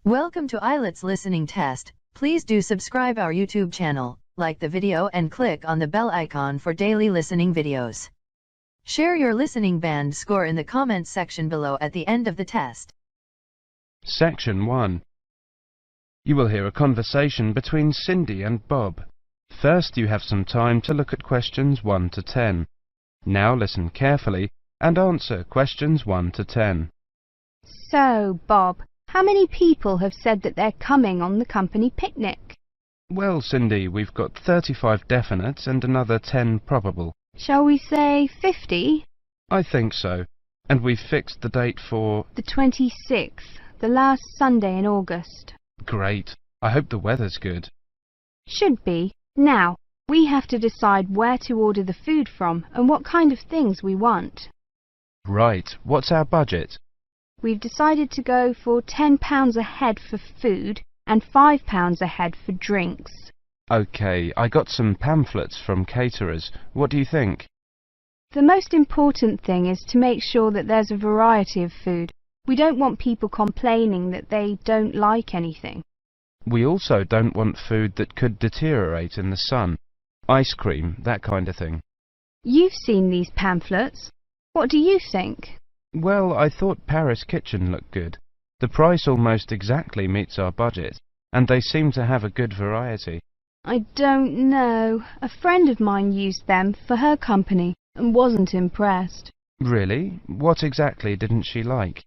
Welcome to IELTS listening test. Please do subscribe our YouTube channel, like the video and click on the bell icon for daily listening videos. Share your listening band score in the comments section below at the end of the test. Section 1. You will hear a conversation between Cindy and Bob. First, you have some time to look at questions 1 to 10. Now listen carefully and answer questions 1 to 10. So, Bob, how many people have said that they're coming on the company picnic? Well, Cindy, we've got 35 definite and another 10 probable. Shall we say 50? I think so. And we've fixed the date for... The 26th, the last Sunday in August. Great. I hope the weather's good. Should be. Now, we have to decide where to order the food from and what kind of things we want. Right. What's our budget? We've decided to go for £10 a head for food and £5 a head for drinks. OK, I got some pamphlets from caterers. What do you think? The most important thing is to make sure that there's a variety of food. We don't want people complaining that they don't like anything. We also don't want food that could deteriorate in the sun. Ice cream, that kind of thing. You've seen these pamphlets. What do you think? Well, I thought Paris Kitchen looked good. The price almost exactly meets our budget, and they seem to have a good variety. I don't know. A friend of mine used them for her company and wasn't impressed. Really? What exactly didn't she like?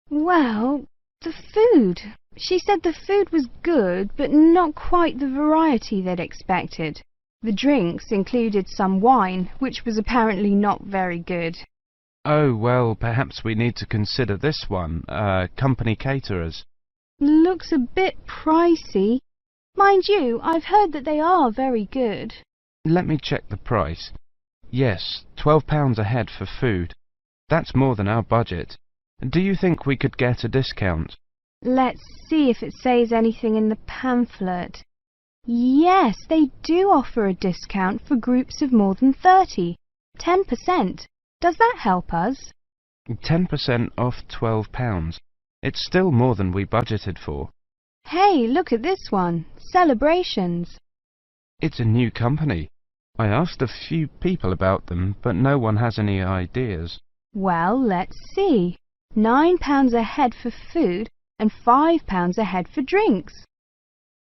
Well, the food. She said the food was good, but not quite the variety they'd expected. The drinks included some wine, which was apparently not very good. Oh, well, perhaps we need to consider this one, company caterers. Looks a bit pricey. Mind you, I've heard that they are very good. Let me check the price. Yes, £12 a head for food. That's more than our budget. Do you think we could get a discount? Let's see if it says anything in the pamphlet. Yes, they do offer a discount for groups of more than 30. 10%. Does that help us? 10% off £12. It's still more than we budgeted for. Hey, look at this one. Celebrations. It's a new company. I asked a few people about them, but no one has any ideas. Well, let's see. £9 a head for food and £5 a head for drinks.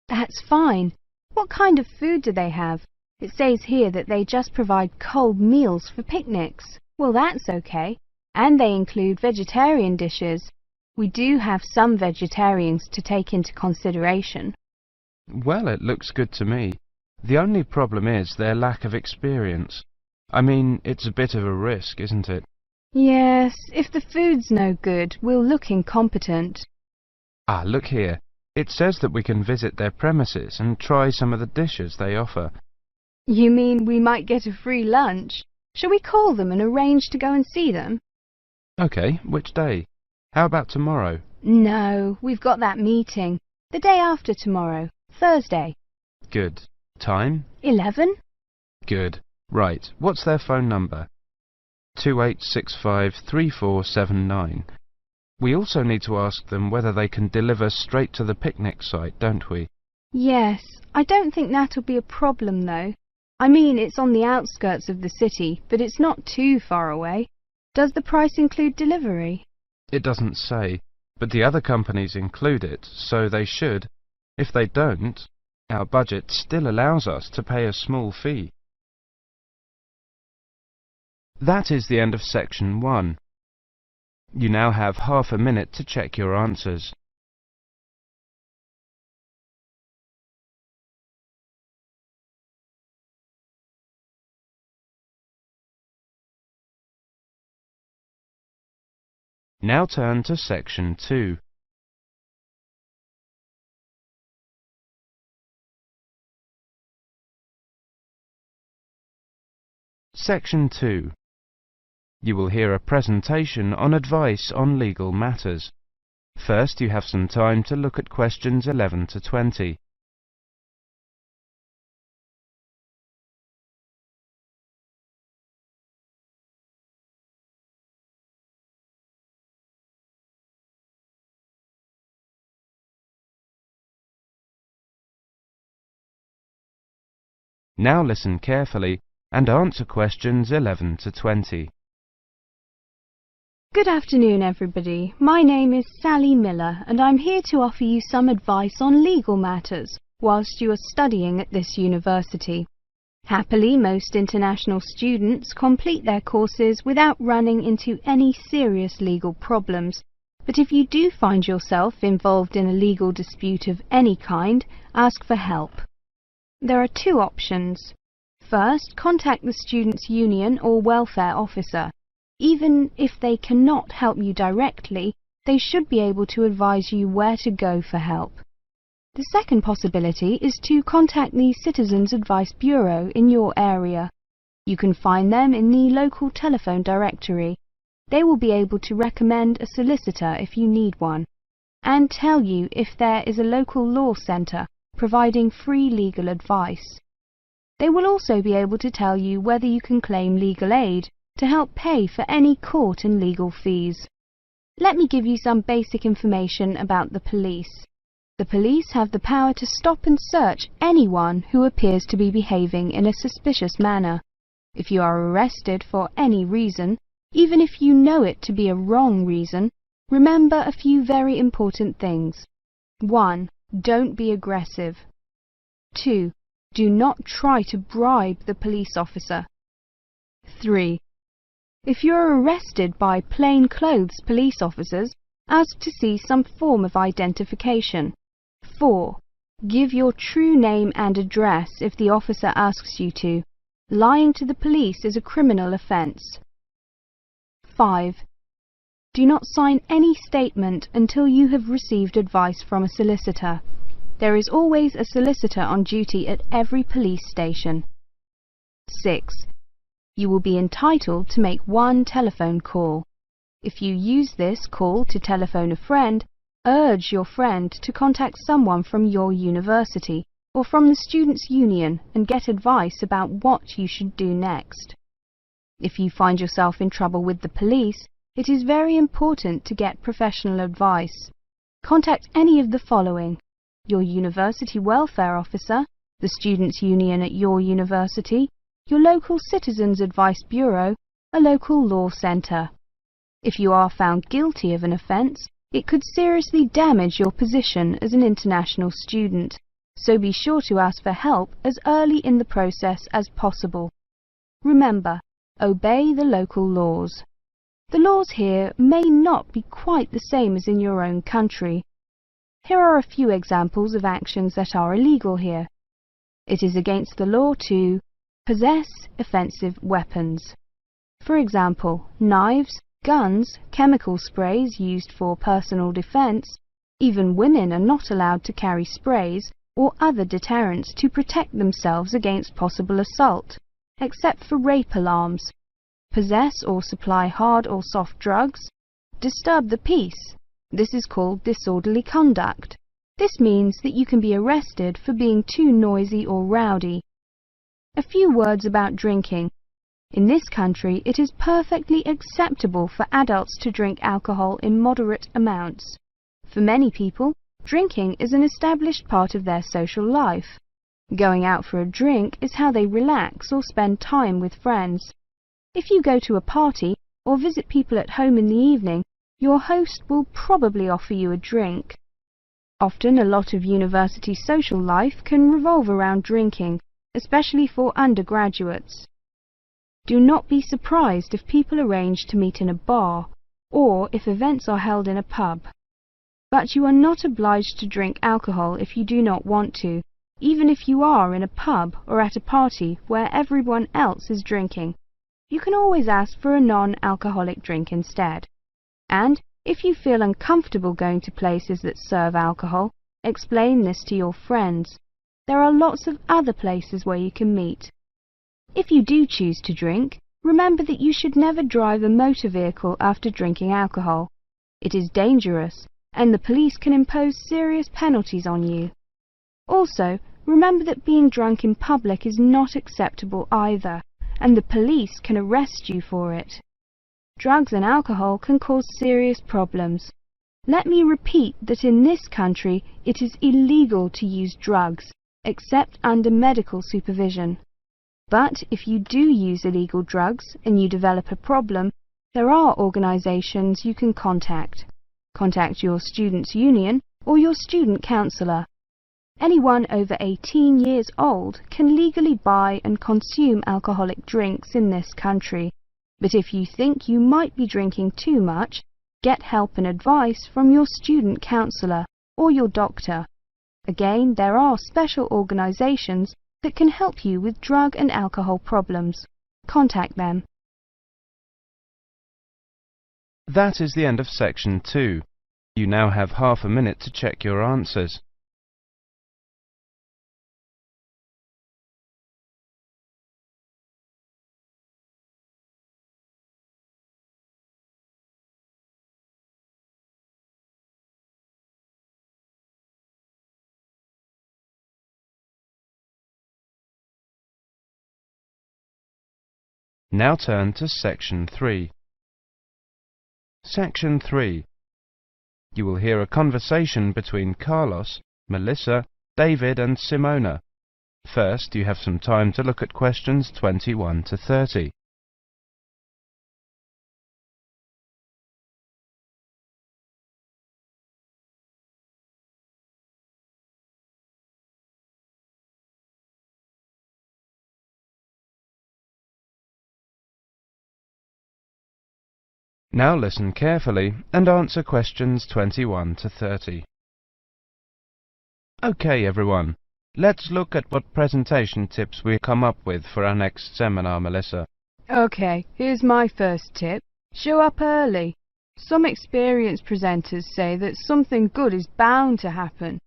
That's fine. What kind of food do they have? It says here that they just provide cold meals for picnics. Well, that's okay. And they include vegetarian dishes. We do have some vegetarians to take into consideration. Well, it looks good to me. The only problem is their lack of experience. I mean, it's a bit of a risk, isn't it? Yes, if the food's no good, we'll look incompetent. Ah, look here. It says that we can visit their premises and try some of the dishes they offer. You mean we might get a free lunch? Shall we call them and arrange to go and see them? OK, which day? How about tomorrow? No, we've got that meeting. The day after tomorrow, Thursday. Good. Time? 11? Good. Right. What's their phone number? 28653479. We also need to ask them whether they can deliver straight to the picnic site, don't we? Yes, I don't think that'll be a problem though. I mean, it's on the outskirts of the city, but it's not too far away. Does the price include delivery? It doesn't say, but the other companies include it, so they should. If they don't, our budget still allows us to pay a small fee. That is the end of section 1. You now have half a minute to check your answers. Now turn to section 2. Section 2. You will hear a presentation on advice on legal matters. First, you have some time to look at questions 11 to 20. Now listen carefully and answer questions 11 to 20. Good afternoon, everybody. My name is Sally Miller, and I'm here to offer you some advice on legal matters whilst you are studying at this university. Happily, most international students complete their courses without running into any serious legal problems. But if you do find yourself involved in a legal dispute of any kind, ask for help. There are two options. First, contact the students' union or welfare officer. Even if they cannot help you directly, they should be able to advise you where to go for help. The second possibility is to contact the Citizens Advice Bureau in your area. You can find them in the local telephone directory. They will be able to recommend a solicitor if you need one, and tell you if there is a local law centre providing free legal advice. They will also be able to tell you whether you can claim legal aid to help pay for any court and legal fees. Let me give you some basic information about the police. The police have the power to stop and search anyone who appears to be behaving in a suspicious manner. If you are arrested for any reason, even if you know it to be a wrong reason, remember a few very important things. 1. Don't be aggressive. 2. Do not try to bribe the police officer. 3. If you are arrested by plainclothes police officers, ask to see some form of identification. 4. Give your true name and address if the officer asks you to. Lying to the police is a criminal offence. 5. Do not sign any statement until you have received advice from a solicitor. There is always a solicitor on duty at every police station. 6. You will be entitled to make one telephone call. If you use this call to telephone a friend, urge your friend to contact someone from your university or from the Students' Union and get advice about what you should do next. If you find yourself in trouble with the police, it is very important to get professional advice. Contact any of the following: your university welfare officer, the Students' Union at your university, your local Citizens Advice Bureau, a local law centre. If you are found guilty of an offence, it could seriously damage your position as an international student, so be sure to ask for help as early in the process as possible. Remember, obey the local laws. The laws here may not be quite the same as in your own country. Here are a few examples of actions that are illegal here. It is against the law to possess offensive weapons. For example, knives, guns, chemical sprays used for personal defense. Even women are not allowed to carry sprays or other deterrents to protect themselves against possible assault, except for rape alarms. Possess or supply hard or soft drugs. Disturb the peace. This is called disorderly conduct. This means that you can be arrested for being too noisy or rowdy. A few words about drinking. In this country, it is perfectly acceptable for adults to drink alcohol in moderate amounts. For many people, drinking is an established part of their social life. Going out for a drink is how they relax or spend time with friends. If you go to a party or visit people at home in the evening, your host will probably offer you a drink. Often, a lot of university social life can revolve around drinking, especially for undergraduates. Do not be surprised if people arrange to meet in a bar, or if events are held in a pub. But you are not obliged to drink alcohol if you do not want to, even if you are in a pub or at a party where everyone else is drinking. You can always ask for a non-alcoholic drink instead. And if you feel uncomfortable going to places that serve alcohol, explain this to your friends. There are lots of other places where you can meet. If you do choose to drink, remember that you should never drive a motor vehicle after drinking alcohol. It is dangerous, and the police can impose serious penalties on you. Also, remember that being drunk in public is not acceptable either, and the police can arrest you for it. Drugs and alcohol can cause serious problems. Let me repeat that in this country it is illegal to use drugs, except under medical supervision. But if you do use illegal drugs and you develop a problem, there are organisations you can contact. Contact your students' union or your student counsellor. Anyone over 18 years old can legally buy and consume alcoholic drinks in this country, but if you think you might be drinking too much, get help and advice from your student counsellor or your doctor. Again, there are special organisations that can help you with drug and alcohol problems. Contact them. That is the end of section 2. You now have half a minute to check your answers. Now turn to section 3. Section 3. You will hear a conversation between Carlos, Melissa, David and Simona. First, you have some time to look at questions 21 to 30. Now listen carefully and answer questions 21 to 30. Okay, everyone. Let's look at what presentation tips we come up with for our next seminar, Melissa. Okay, here's my first tip. Show up early. Some experienced presenters say that something good is bound to happen.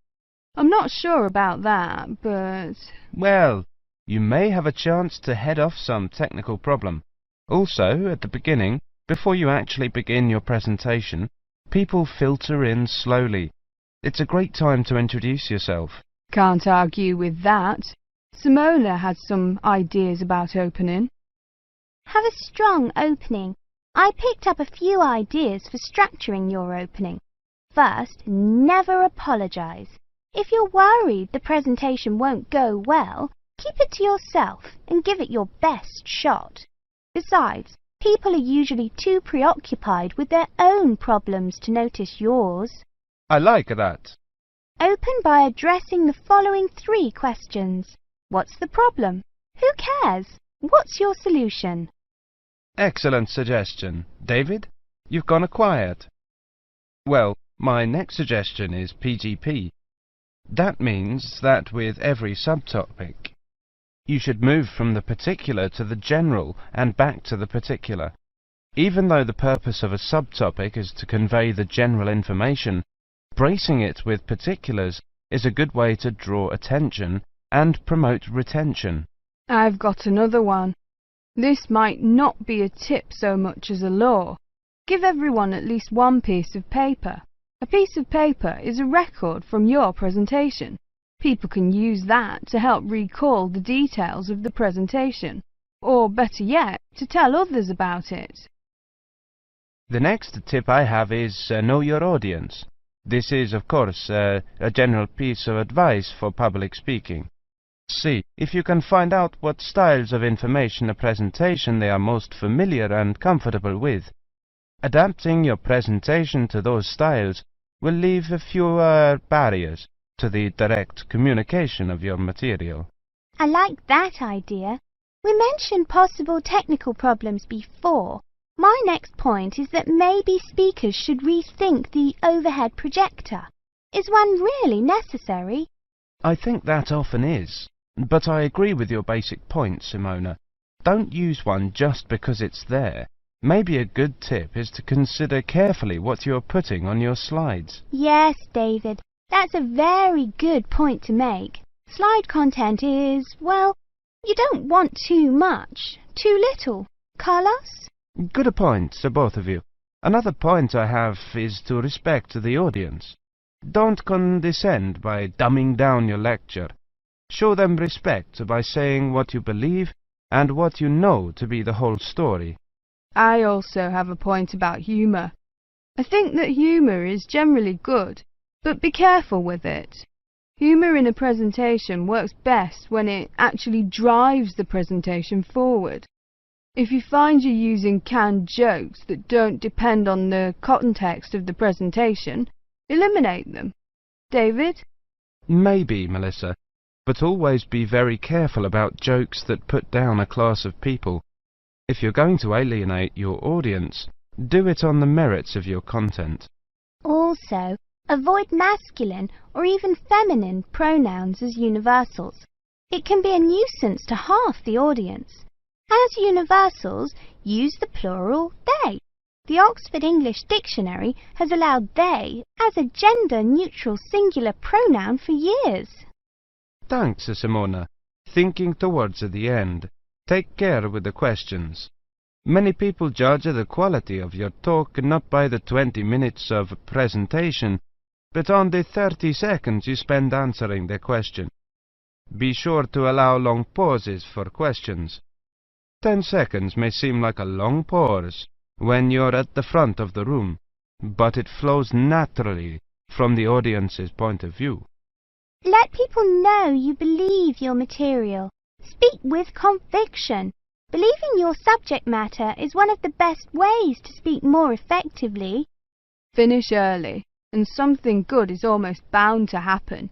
I'm not sure about that, but... Well, you may have a chance to head off some technical problem. Also, at the beginning, before you actually begin your presentation, people filter in slowly. It's a great time to introduce yourself. Can't argue with that. Simona has some ideas about opening. Have a strong opening. I picked up a few ideas for structuring your opening. First, never apologise. If you're worried the presentation won't go well, keep it to yourself and give it your best shot. Besides, people are usually too preoccupied with their own problems to notice yours. I like that. Open by addressing the following 3 questions. What's the problem? Who cares? What's your solution? Excellent suggestion. David, you've gone quiet. Well, my next suggestion is PGP. That means that with every subtopic, you should move from the particular to the general and back to the particular. Even though the purpose of a subtopic is to convey the general information, bracing it with particulars is a good way to draw attention and promote retention. I've got another one. This might not be a tip so much as a law. Give everyone at least one piece of paper. A piece of paper is a record from your presentation. People can use that to help recall the details of the presentation, or better yet, to tell others about it. The next tip I have is know your audience. This is, of course, a general piece of advice for public speaking. See if you can find out what styles of information or presentation they are most familiar and comfortable with. Adapting your presentation to those styles will leave fewer barriers to the direct communication of your material. I like that idea. We mentioned possible technical problems before. My next point is that maybe speakers should rethink the overhead projector. Is one really necessary? I think that often is, but I agree with your basic point, Simona. Don't use one just because it's there. Maybe a good tip is to consider carefully what you're putting on your slides. Yes, David. That's a very good point to make. Slide content is, well, you don't want too much, too little. Carlos? Good point, both of you. Another point I have is to respect the audience. Don't condescend by dumbing down your lecture. Show them respect by saying what you believe and what you know to be the whole story. I also have a point about humour. I think that humour is generally good, but be careful with it. Humour in a presentation works best when it actually drives the presentation forward. If you find you're using canned jokes that don't depend on the context of the presentation, eliminate them. David? Maybe, Melissa, but always be very careful about jokes that put down a class of people. If you're going to alienate your audience, do it on the merits of your content. Also, avoid masculine or even feminine pronouns as universals. It can be a nuisance to half the audience. As universals, use the plural they. The Oxford English Dictionary has allowed they as a gender-neutral singular pronoun for years. Thanks, Simona. Thinking towards the end, take care with the questions. Many people judge the quality of your talk not by the 20 minutes of presentation, but on the 30 seconds you spend answering the question. Be sure to allow long pauses for questions. 10 seconds may seem like a long pause when you're at the front of the room, but it flows naturally from the audience's point of view. Let people know you believe your material. Speak with conviction. Believing your subject matter is one of the best ways to speak more effectively. Finish early, and something good is almost bound to happen.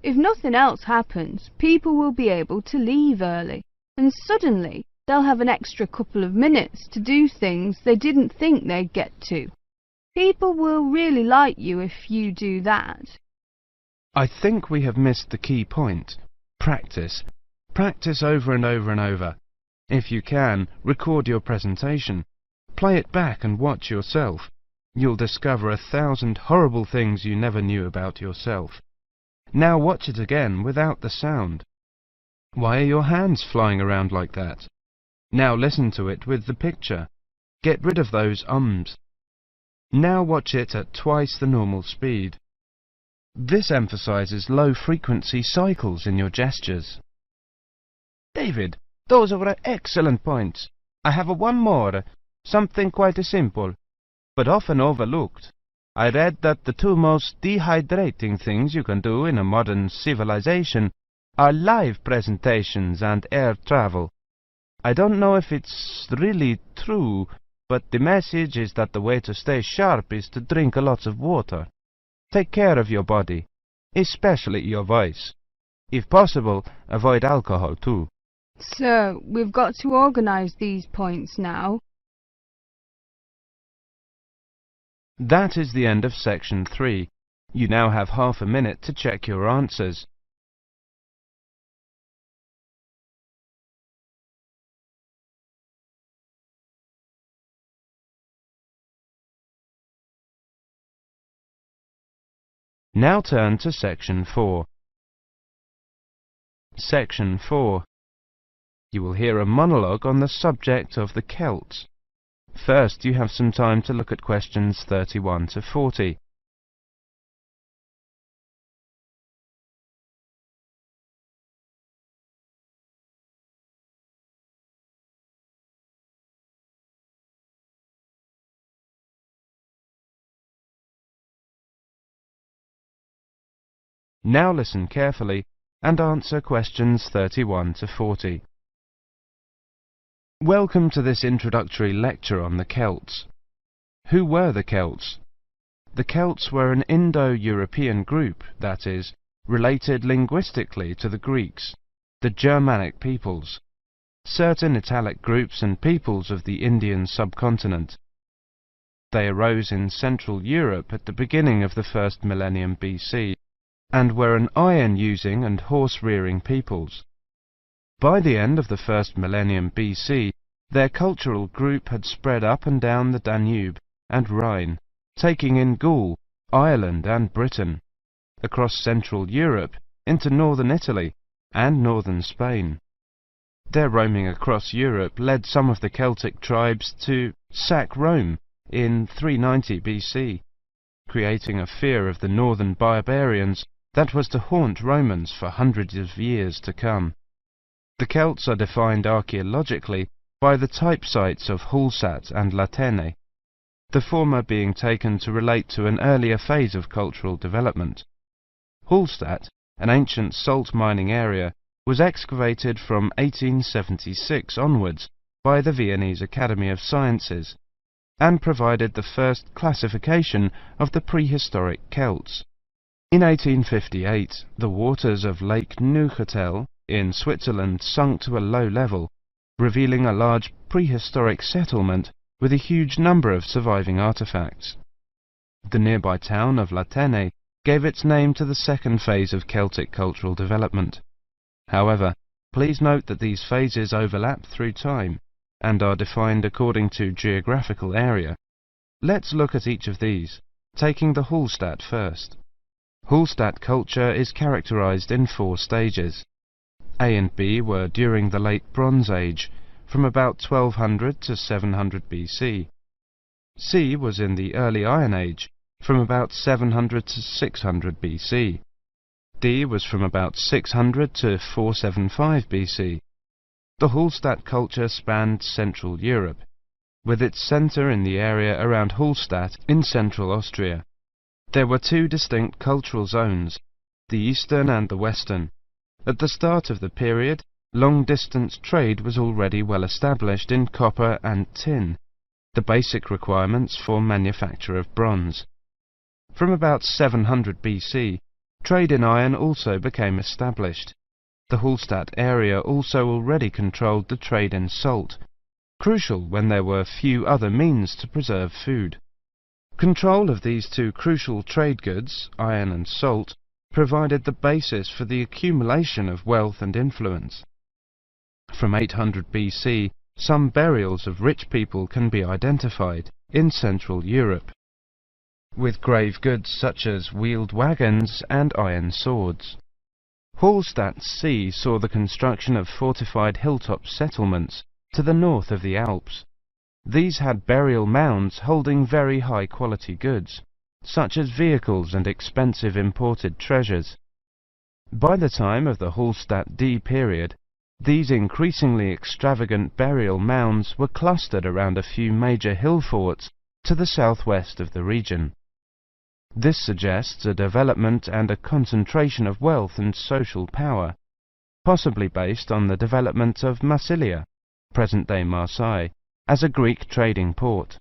If nothing else happens, people will be able to leave early, and suddenly they'll have an extra couple of minutes to do things they didn't think they'd get to. People will really like you if you do that. I think we have missed the key point. Practice. Practice over and over and over. If you can, record your presentation. Play it back and watch yourself. You'll discover 1,000 horrible things you never knew about yourself. Now watch it again without the sound. Why are your hands flying around like that? Now listen to it with the picture. Get rid of those ums. Now watch it at twice the normal speed. This emphasizes low-frequency cycles in your gestures. David, those were excellent points. I have one more, something quite simple, but often overlooked. I read that the two most dehydrating things you can do in a modern civilization are live presentations and air travel. I don't know if it's really true, but the message is that the way to stay sharp is to drink lots of water. Take care of your body, especially your voice. If possible, avoid alcohol too. So, we've got to organise these points now. That is the end of section 3. You now have half a minute to check your answers. Now turn to section 4. Section 4. You will hear a monologue on the subject of the Celts. First, you have some time to look at questions 31 to 40. Now listen carefully and answer questions 31 to 40. Welcome to this introductory lecture on the Celts. Who were the Celts? The Celts were an Indo-European group, that is, related linguistically to the Greeks, the Germanic peoples, certain Italic groups and peoples of the Indian subcontinent. They arose in Central Europe at the beginning of the first millennium BC, and were an iron-using and horse-rearing peoples. By the end of the first millennium BC, their cultural group had spread up and down the Danube and Rhine, taking in Gaul, Ireland and Britain, across Central Europe into northern Italy and northern Spain. Their roaming across Europe led some of the Celtic tribes to sack Rome in 390 BC, creating a fear of the northern barbarians that was to haunt Romans for hundreds of years to come. The Celts are defined archaeologically by the type sites of Hulsat and Latene, the former being taken to relate to an earlier phase of cultural development. Hulsat an ancient salt mining area, was excavated from 1876 onwards by the Viennese Academy of Sciences, and provided the first classification of the prehistoric Celts. In 1858, the waters of Lake Neuchâtel in Switzerland sunk to a low level, revealing a large prehistoric settlement with a huge number of surviving artifacts. The nearby town of Latene gave its name to the second phase of Celtic cultural development. However, please note that these phases overlap through time and are defined according to geographical area. Let's look at each of these, taking the Hallstatt first. Hallstatt culture is characterized in 4 stages. A and B were during the Late Bronze Age, from about 1200 to 700 BC. C was in the Early Iron Age, from about 700 to 600 BC. D was from about 600 to 475 BC. The Hallstatt culture spanned Central Europe, with its centre in the area around Hallstatt in central Austria. There were 2 distinct cultural zones, the Eastern and the Western. At the start of the period, long-distance trade was already well established in copper and tin, the basic requirements for manufacture of bronze. From about 700 BC, trade in iron also became established. The Hallstatt area also already controlled the trade in salt, crucial when there were few other means to preserve food. Control of these 2 crucial trade goods, iron and salt, provided the basis for the accumulation of wealth and influence. From 800 BC, some burials of rich people can be identified in Central Europe, with grave goods such as wheeled wagons and iron swords. Hallstatt C saw the construction of fortified hilltop settlements to the north of the Alps. These had burial mounds holding very high-quality goods, such as vehicles and expensive imported treasures. By the time of the Hallstatt D period, these increasingly extravagant burial mounds were clustered around a few major hill forts to the southwest of the region. This suggests a development and a concentration of wealth and social power, possibly based on the development of Massilia, present-day Marseille, as a Greek trading port.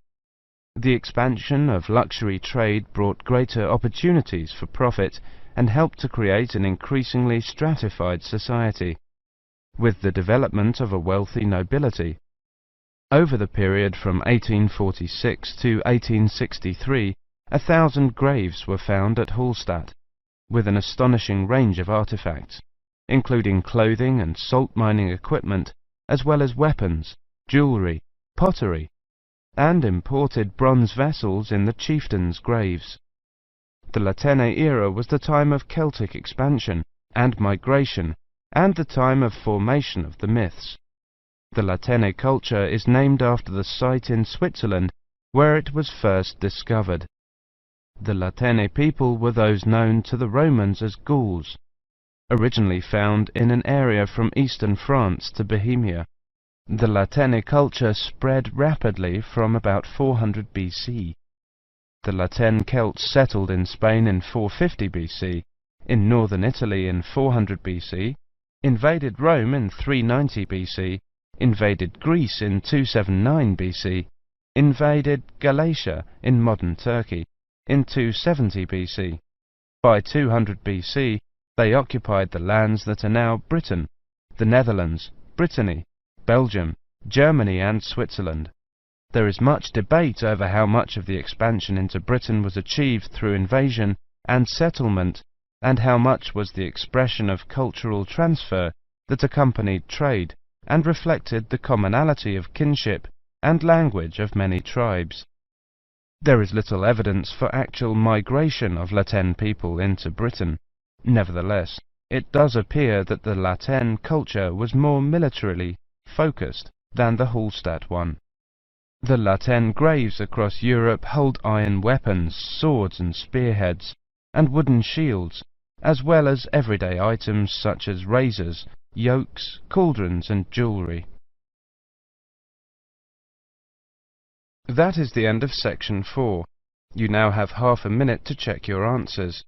The expansion of luxury trade brought greater opportunities for profit and helped to create an increasingly stratified society, with the development of a wealthy nobility. Over the period from 1846 to 1863, 1,000 graves were found at Hallstatt, with an astonishing range of artifacts, including clothing and salt mining equipment, as well as weapons, jewellery, pottery, and imported bronze vessels in the chieftains' graves. The Latene era was the time of Celtic expansion and migration, and the time of formation of the myths. The Latene culture is named after the site in Switzerland where it was first discovered. The Latene people were those known to the Romans as Gauls, originally found in an area from eastern France to Bohemia. The Latene culture spread rapidly from about 400 BC. The Latene Celts settled in Spain in 450 BC, in northern Italy in 400 BC, invaded Rome in 390 BC, invaded Greece in 279 BC, invaded Galatia in modern Turkey in 270 BC. By 200 BC, they occupied the lands that are now Britain, the Netherlands, Brittany, Belgium, Germany and Switzerland. There is much debate over how much of the expansion into Britain was achieved through invasion and settlement, and how much was the expression of cultural transfer that accompanied trade and reflected the commonality of kinship and language of many tribes. There is little evidence for actual migration of Latene people into Britain. Nevertheless, it does appear that the Latene culture was more militarily focused than the Hallstatt one. The Latene graves across Europe hold iron weapons, swords and spearheads, and wooden shields, as well as everyday items such as razors, yokes, cauldrons and jewellery. That is the end of section 4. You now have half a minute to check your answers.